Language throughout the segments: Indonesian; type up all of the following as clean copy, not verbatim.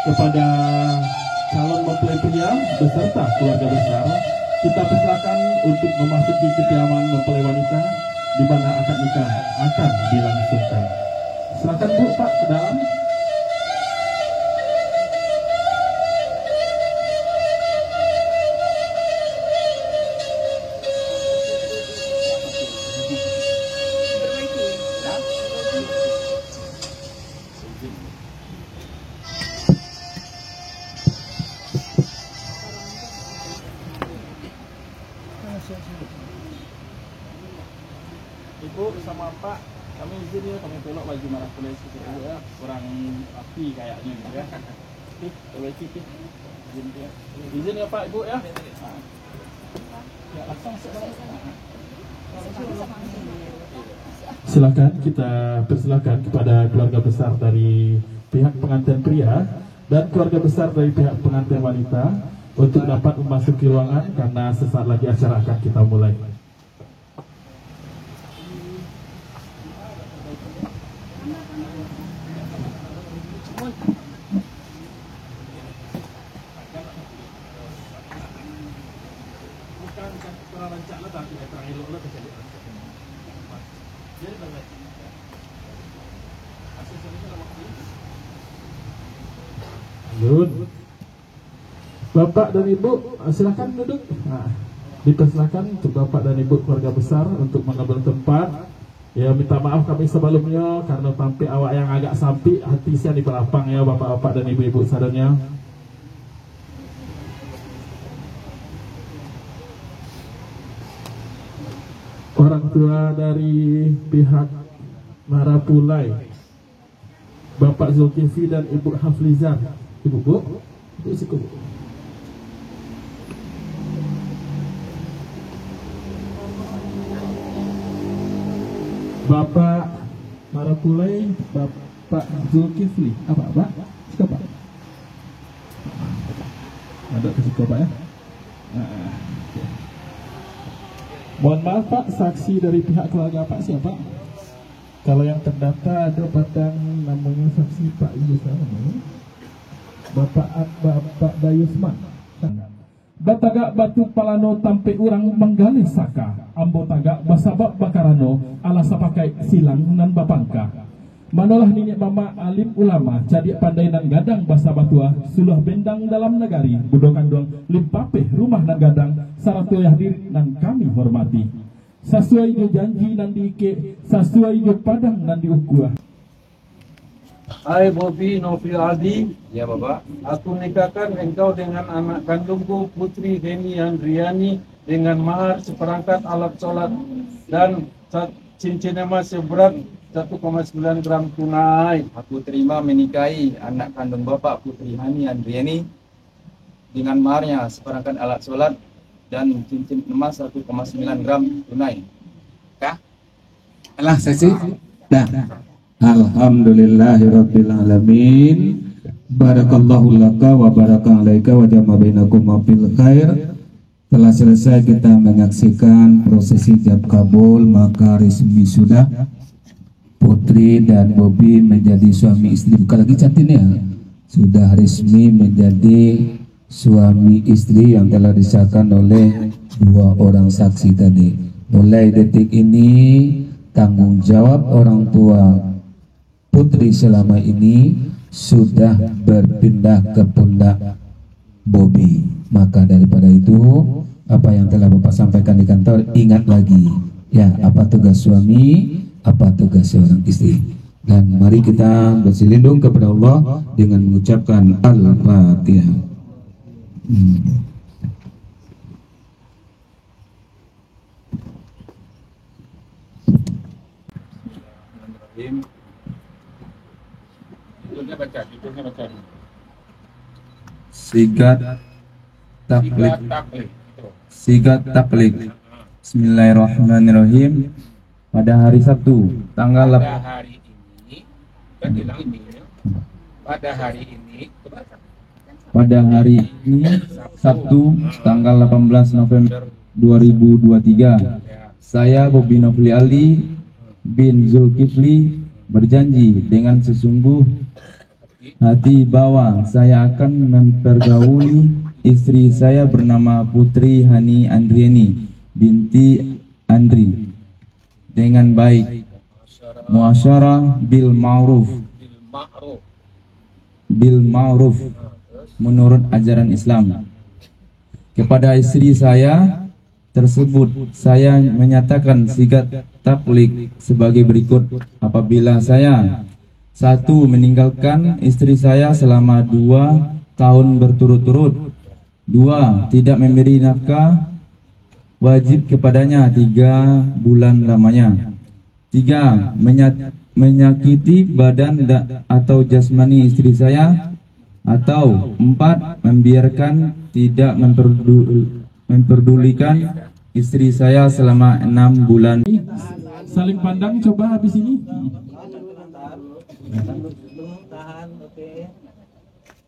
kepada calon mempelai pria beserta keluarga besar, kita persilakan untuk memasuki kediaman mempelai wanita di mana akad nikah akan dilangsungkan. Silakan Bu, Pak, ke dalam. Ibu sama Pak, kami izin ya, kami tolak baju merah polisi Ibu ya, kurang api kayaknya ya. Boleh cipit, izin ya Pak Ibu ya. Ya langsung Silakan, kita persilakan kepada keluarga besar dari pihak pengantin pria dan keluarga besar dari pihak pengantin wanita untuk dapat memasuki ruangan karena sesaat lagi acara akan kita mulai. Bapak dan Ibu, silakan duduk. Nah, dipersilakan untuk Bapak dan Ibu keluarga besar untuk mengambil tempat. Ya, minta maaf kami sebelumnya karena tampil awak yang agak sampi, hati saya di pelapang ya Bapak-bapak dan Ibu-ibu sadarnya. Orang tua dari pihak Marapulai, Bapak Zulkifli dan Ibu Haflizah. Ibu, Bu, Ibu cukup. Bapak Marapulai, Bapak Zulkifli. Apa, Pak? Suka, Pak? Ada kesuka, Pak ya? Nah, okay. Mohon maaf Pak, saksi dari pihak keluarga Pak siapa? Kalau yang terdaftar ada patang namanya saksi Pak Yusman, Bapak Dayusman. Batagak batu palano tampe urang menggali saka, ambo tagak basabak bakarano alasa pakai silang nan bapangka. Manolah ninyek mama alim ulama jadi pandai nan gadang basa batua suluh bendang dalam negari budokan dong limpapeh rumah nan gadang saratu yahdir nan kami hormati. Sesuai jo janji nan diike, sesuai jo padang nan diukuah. Hai Bobi Nofri Aldi. Ya Bapak. Aku nikahkan engkau dengan anak kandungku Putri Heni Andriani dengan mahar seperangkat alat sholat dan cincin emas seberat 1,9 gram tunai. Aku terima menikahi anak kandung Bapak Putri Hani Andriani dengan maharnya seperangkat alat sholat dan cincin emas 1,9 gram tunai. Kah? Alah saksi. Dah. Alhamdulillahirabbil alamin. Barakallahu laka wa baraka alaika wa jama bainakum fil khair. Telah selesai kita menyaksikan prosesi ijab kabul, maka resmi sudah Putri dan Bobi menjadi suami istri. Bukan lagi cantik ya. Sudah resmi menjadi suami istri yang telah disahkan oleh dua orang saksi tadi. Mulai detik ini tanggung jawab orang tua Putri selama ini sudah berpindah ke pundak Bobi. Maka daripada itu, apa yang telah Bapak sampaikan di kantor, ingat lagi ya, apa tugas suami, apa tugas seorang istri. Dan mari kita berselindung kepada Allah dengan mengucapkan Al-Fatihah. Judulnya baca. Sigat taklik. Bismillahirrahmanirrahim. Pada hari Sabtu tanggal pada hari ini Sabtu tanggal 18 November 2023, saya Bobi Nofri Aldi bin Zulkifli berjanji dengan sesungguh hati bahwa saya akan mempergauli istri saya bernama Putri Hani Andriani binti Andri dengan baik, muasyarah bil ma'ruf menurut ajaran Islam. Kepada istri saya tersebut saya menyatakan sigat taklik sebagai berikut. Apabila saya 1. meninggalkan istri saya selama 2 tahun berturut-turut, 2. tidak memberi nafkah wajib kepadanya 3 bulan lamanya, 3. menyakiti badan atau jasmani istri saya, atau 4. membiarkan tidak memperdulikan istri saya selama 6 bulan. Saling pandang coba habis ini.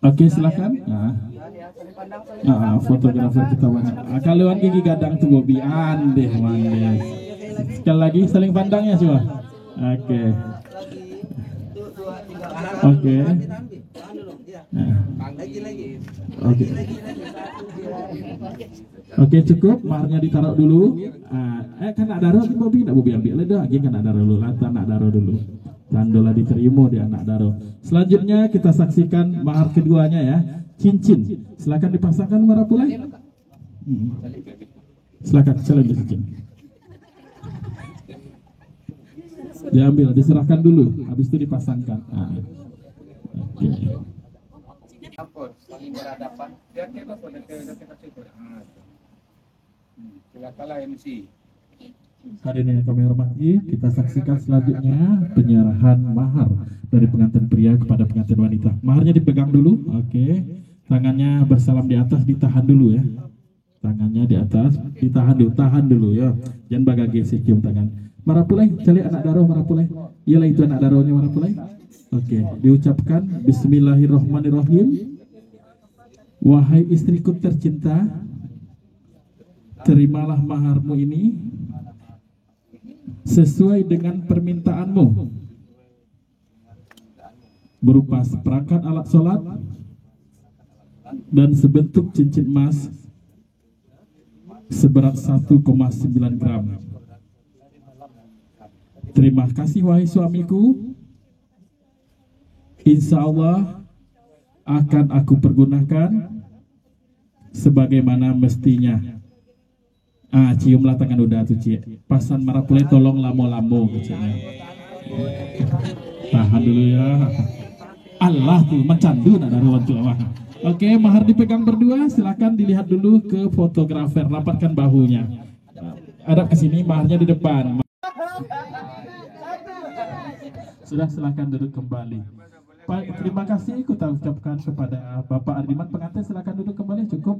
Oke, silakan. Fotografer kita banyak. Kalian gigi gadang tuh Bobi andeh mandeh. Sekali lagi saling pandangnya coba. Oke. Oke. Oke. Oke, cukup. Maharnya ditaruh dulu. Kan nak daro Bobi, nak Bobi ambil dah. Lagi kan nak daro dulu. Lata nak daro dulu. Tandola diterima dia anak daro. Selanjutnya kita saksikan mahar keduanya ya, cincin. Silakan dipasangkan Marapulai. Silakan cincin. Diambil, diserahkan dulu, habis itu dipasangkan. Oke. Hadirin yang kami hormati, kita saksikan selanjutnya penyerahan mahar dari pengantin pria kepada pengantin wanita. Maharnya dipegang dulu, oke. Tangannya bersalam di atas, ditahan dulu ya. Tangannya di atas, tahan dulu ya. Jangan bagage cium tangan. Marapulai, cari anak daro Marapulai. Iyalah itu anak daronya Marapulai. Oke, diucapkan Bismillahirrahmanirrahim. Wahai istriku tercinta, terimalah maharmu ini sesuai dengan permintaanmu, berupa seperangkat alat sholat dan sebentuk cincin emas seberat 1,9 gram. Terima kasih wahai suamiku. Insya Allah akan aku pergunakan sebagaimana mestinya. Ciumlah tangan udah tuh Cik. Pasan Marapulai tolong lamo-lamo kecilnya. Tahan dulu ya. Allah tuh mencandu nak daruan tuh. Oke, mahar dipegang berdua. Silakan dilihat dulu ke fotografer. Rapatkan bahunya. Hadap ke sini, maharnya di depan. Sudah, silakan duduk kembali. Terima kasih kita ucapkan kepada Bapak Ardiman pengantin. Silakan duduk kembali, cukup.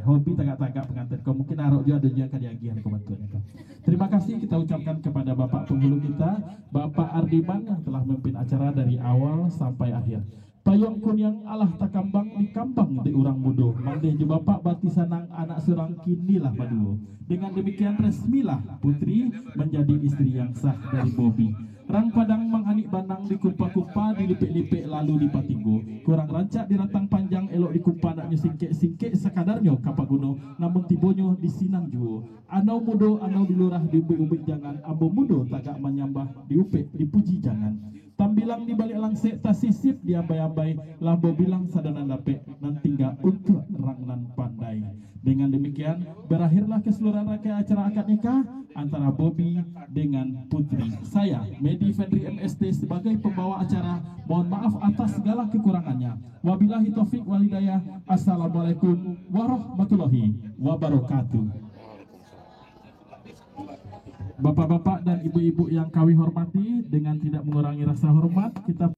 Hobi tagak-tagak pengantin. Kau mungkin arok juga ada juga kadiagian kebantuan itu. Terima kasih kita ucapkan kepada Bapak penghulu kita, Bapak Ardiman yang telah memimpin acara dari awal sampai akhir. Payung kun yang Allah takambang di kambang di urang mudo. Mandeh je Bapak bati sanang anak serang kinilah padu. Dengan demikian resmilah Putri menjadi istri yang sah dari Bobi. Rang padang menghanik banang di kumpa-kumpa, dilipik-lipik lalu dipatinggo. Kurang rancak di rantang panjang, elok di kumpa naknya singkek-singkek sekadarnya kapak gunung. Namun tibonyo di sinang juo. Anau mudo, anau dilurah, diubik-ubik jangan. Abo mudo tagak menyambah, diupik, dipuji jangan. Tambilang di balik langsek tas sisip, diambai-ambai. Lambo bilang sadanan dapet, nanti gak untuk rangnan pandai. Dengan demikian, berakhirlah keseluruhan rangkaian acara akad nikah antara Bobi dengan Putri. Saya, Medi Fendri MST sebagai pembawa acara, mohon maaf atas segala kekurangannya. Wabillahi taufik wal hidayah. Assalamualaikum warahmatullahi wabarakatuh. Bapak-bapak dan ibu-ibu yang kami hormati, dengan tidak mengurangi rasa hormat, kita